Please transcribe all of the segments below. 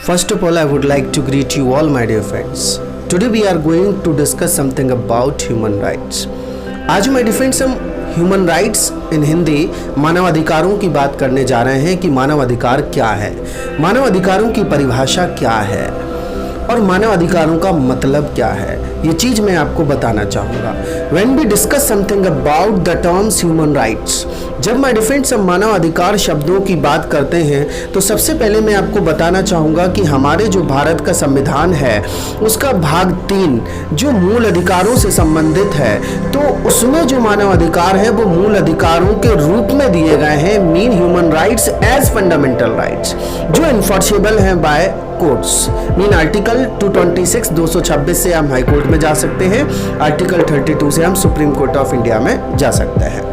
First of all, I would like to greet you all, my dear friends. Today we are going to discuss something about human rights. आज my dear friends हम human rights इन हिंदी मानव अधिकारों की बात करने जा रहे हैं कि मानव अधिकार क्या है, मानव अधिकारों की परिभाषा क्या है और मानव अधिकारों का मतलब क्या है, ये चीज़ मैं आपको बताना चाहूँगा. When we discuss something about the terms human rights, जब मैं डिफरेंट सब मानव अधिकार शब्दों की बात करते हैं तो सबसे पहले मैं आपको बताना चाहूँगा कि हमारे जो भारत का संविधान है उसका भाग 3 जो मूल अधिकारों से संबंधित है, तो उसमें जो मानव अधिकार है वो मूल अधिकारों के रूप में दिए गए हैं. Mean human rights as fundamental rights जो इन्फोर्सेबल हैं बाय कोर्ट्स. मीन आर्टिकल 226 226 से हम हाई कोर्ट में जा सकते हैं, आर्टिकल 32 से हम सुप्रीम कोर्ट ऑफ इंडिया में जा सकते हैं.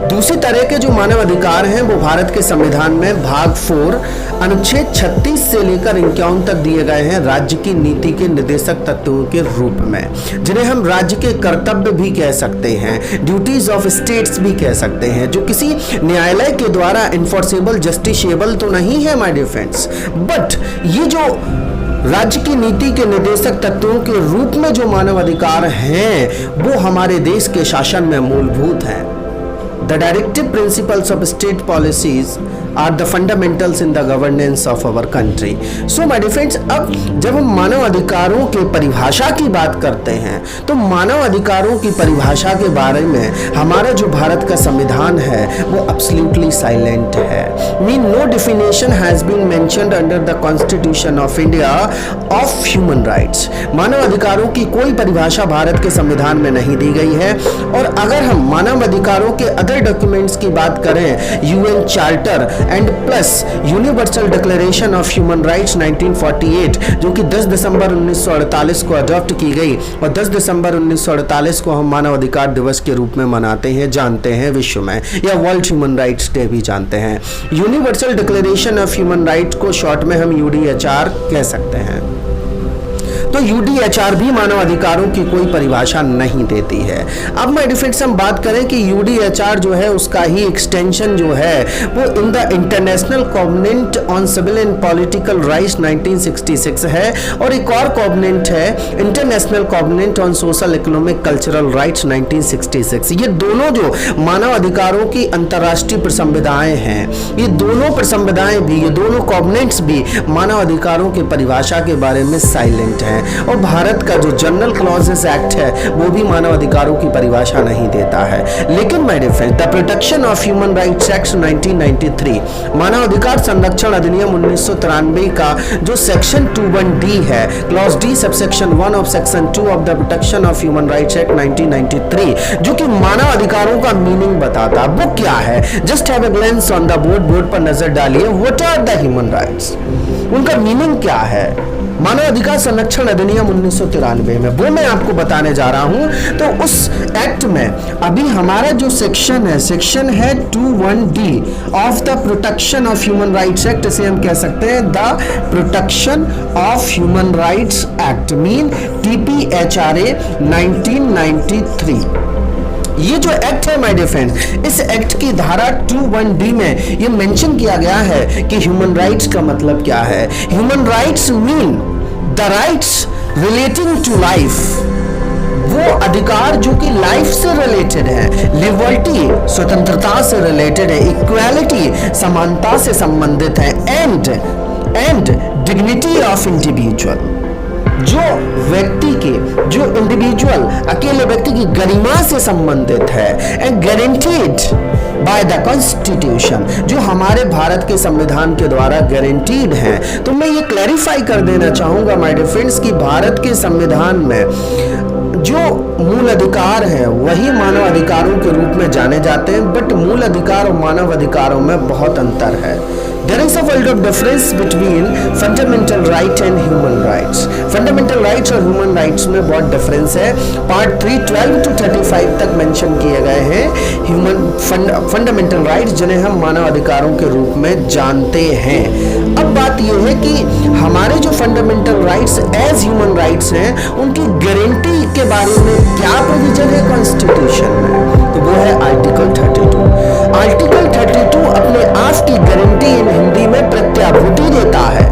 दूसरी तरह के जो मानव अधिकार हैं वो भारत के संविधान में भाग 4 अनुच्छेद 36 से लेकर 51 तक दिए गए हैं राज्य की नीति के निर्देशक तत्वों के रूप में, जिन्हें हम राज्य के कर्तव्य भी कह सकते हैं, ड्यूटीज ऑफ स्टेट्स भी कह सकते हैं, जो किसी न्यायालय के द्वारा इन्फोर्सेबल जस्टिसेबल तो नहीं है माय डियर फ्रेंड्स, बट ये जो राज्य की नीति के निर्देशक तत्वों के रूप में जो मानव अधिकार हैं वो हमारे देश के शासन में मूलभूत हैं. The directive principles of state policies are the fundamentals in the governance of our country. So my dear friends, अब जब हम मानव अधिकारों के परिभाषा की बात करते हैं तो मानव अधिकारों की परिभाषा के बारे में हमारा जो भारत का संविधान है वो absolutely silent है. Mean no definition has been mentioned under the Constitution of India of human rights. मानव अधिकारों की कोई परिभाषा भारत के संविधान में नहीं दी गई है. और अगर हम मानव अधिकारों के अदर डॉक्यूमेंट्स की बात करें, UN charter and plus universal declaration of human rights 1948 जो कि 10 दिसंबर 1948 को अडॉप्ट की गई, और 10 दिसंबर 1948 को हम मानव अधिकार दिवस के रूप में मनाते हैं, जानते हैं विश्व में, या वर्ल्ड ह्यूमन राइट्स डे भी जानते हैं. Universal declaration of human rights को शॉर्ट में हम यूडीएचआर कह सकते हैं. तो यूडीएचआर भी मानव अधिकारों की कोई परिभाषा नहीं देती है. अब मैं डिफरेंस हम बात करें कि यूडीएचआर जो है उसका ही एक्सटेंशन जो है वो in the international covenant on civil and political rights 1966 है, और एक और कॉवेनेंट है international covenant on social economic cultural rights 1966. ये दोनों जो मानव अधिकारों की अंतर्राष्ट्रीय प्रसंविधाएं हैं, ये दोनों प्रसंविधाएं भी, ये दोनों कॉवेनेंट्स भी मानव अधिकारों की परिभाषा के बारे में साइलेंट है. और भारत का जो जनरल क्लॉजेस एक्ट है वो भी मानव अधिकारों की परिभाषा नहीं देता है. लेकिन my dear friend, the protection of human rights act 1993 मानव अधिकार संरक्षण अधिनियम 1993 का जो सेक्शन 21D है, clause D subsection 1 of section 2 of the protection of human rights act 1993 जो कि मानव अधिकारों का मीनिंग बताता, वो क्या है? Just have a glance on the board पर नजर डालिए. What are the human rights, उनका मीनिंग क्या है? मानव अधिकार संरक्षण अधिनियम 1993 में वो मैं आपको बताने जा रहा हूं. तो उस एक्ट में अभी हमारा जो सेक्शन है 21D of the protection of human rights act, इसे हम कह सकते हैं the protection of human rights act, mean TPHRA 1993. ये जो एक्ट है माय डियर फ्रेंड, इस एक्ट की धारा 21D में ये मेंशन किया गया है कि ह्यूमन राइट्स का मतलब क्या है. Human rights mean the rights relating to life, वो अधिकार जो कि लाइफ से रिलेटेड है, लिबर्टी स्वतंत्रता से रिलेटेड है, इक्वालिटी समानता से संबंधित है, एंड डिग्निटी ऑफ इंडिविजुअल, जो व्यक्ति के, जो इंडिविजुअल अकेले व्यक्ति की गरिमा से संबंधित है, and guaranteed by the constitution, जो हमारे भारत के संविधान के द्वारा गारंटीड है. तो मैं ये क्लैरिफाई कर देना चाहूंगा माय डियर फ्रेंड्स कि भारत के संविधान में जो मूल अधिकार है वही मानव अधिकारों के रूप में जाने जाते हैं, बट मूल अधिकार और मानव अधिकारों में बहुत अंतर है. There is a world of difference between fundamental right and human rights. Fundamental rights और human rights में बहुत डिफरेंस है. पार्ट 3 12 to 35 तक मेंशन किए गए हैं फंडामेंटल राइट्स, जिन्हें हम मानव अधिकारों के रूप में जानते हैं. अब बात यह है कि हमारे जो fundamental rights as human rights हैं उनकी गारंटी के बारे में क्या प्रोविजन है कॉन्स्टिट्यूशन में, तो वो है आर्टिकल 32. आर्टिकल 32 अपने आप की गारंटी इन हिंदी में प्रत्याभूति देता है.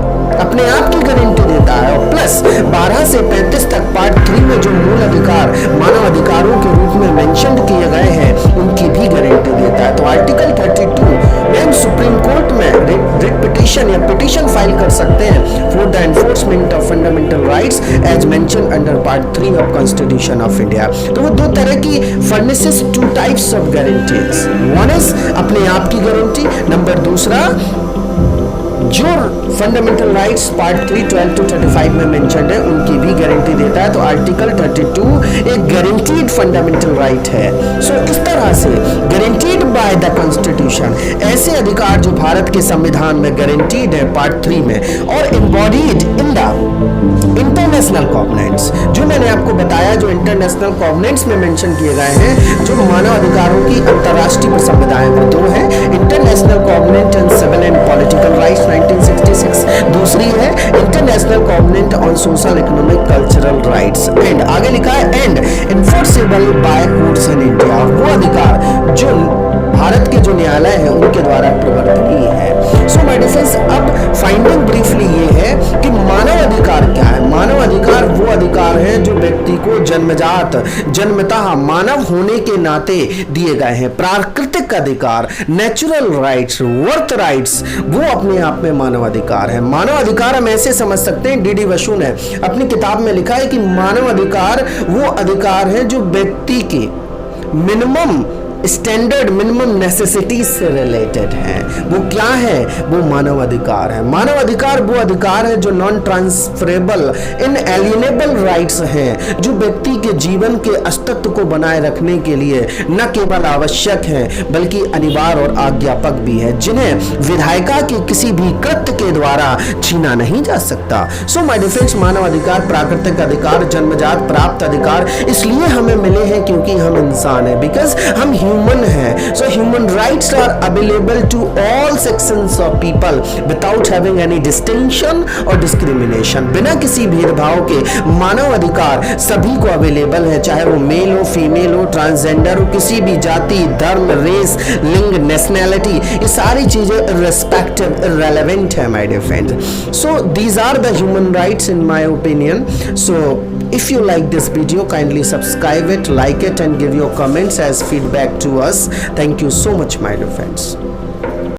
एप्लीकेशन या पिटीशन फाइल कर सकते हैं for the enforcement of fundamental rights as mention under part 3 of constitution of India. तो वो दो तरह की furnishes two types of guarantees, one is अपने आप की गारंटी, नंबर दूसरा जो फंडामेंटल राइट्स पार्ट 3 12 to 35 में मेंशन्ड है उनकी भी गारंटी देता है। तो आर्टिकल 32 एक गारंटीड फंडामेंटल राइट है। सो इस तरह से गारंटीड बाय द कॉन्स्टिट्यूशन, ऐसे अधिकार जो भारत के संविधान में गारंटीड है पार्ट 3 में और एम्बॉडीड इन द इंटरनेशनल कॉवेनेंट्स, जो मैंने आपको बताया जो इंटरनेशनल कॉवेनेंट्स में मेंशन किए गए हैं जो मानव अधिकारों की अंतर्राष्ट्रीय संविधाएं, वो दो हैं, international covenant on civil and political rights 1966, दूसरी है international covenant on social economic cultural rights, and आगे लिखा है and enforceable by courts in India, वो अधिकार जो भारत के जो न्यायालय है उनके द्वारा प्रवर्तनीय है। सो माय डिफरेंस, अब फाइंडिंग ब्रीफली ये है कि मानव अधिकार क्या है। मानव अधिकार वो अधिकार है जो व्यक्ति को जन्मतः मानव होने के नाते दिए गए हैं। प्राकृतिक अधिकार, नेचुरल राइट्स, वर्थ राइट्स, वो अपने आप में मानव अधिकार है। मानव अधिकार हम ऐसे समझ सकते हैं, डी.डी. बसु ने अपनी किताब में लिखा है कि मानव अधिकार वो अधिकार है जो व्यक्ति के मिनिमम स्टैंडर्ड, मिनिमम नेसेसिटीज से रिलेटेड है। वो क्या है? वो मानव अधिकार है। मानव अधिकार वो अधिकार है जो नॉन ट्रांसफरेबल, इनएलिएनेबल राइट्स हैं, जो व्यक्ति के जीवन के अस्तित्व को बनाए रखने के लिए न केवल आवश्यक है बल्कि अनिवार्य और आज्ञापक भी है, जिन्हें विधायिका के किसी भी कृत्य के द्वारा छीना नहीं जा सकता। सो माय डिफरेंस, मानव अधिकार, प्राकृतिक अधिकार, जन्मजात प्राप्त अधिकार इसलिए हमें मिले हैं क्योंकि हम इंसान हैं, बिकॉज हम ह्यूमन है। So human rights are available to all sections of people without having any distinction और डिस्क्रिमिनेशन। बिना किसी भेदभाव के मानव अधिकार सभी को अवेलेबल है, चाहे वो मेल हो, फीमेल हो, ट्रांसजेंडर हो, किसी भी जाति, धर्म, रेस, लिंग, नेशनैलिटी, ये सारी चीजें इर्रेस्पेक्टिव, इररेलेवेंट है my dear friends. So these are the human rights in my opinion. So if you like this video, kindly subscribe it, like it and give your comments as feedback to us. Thank you so much my dear friends.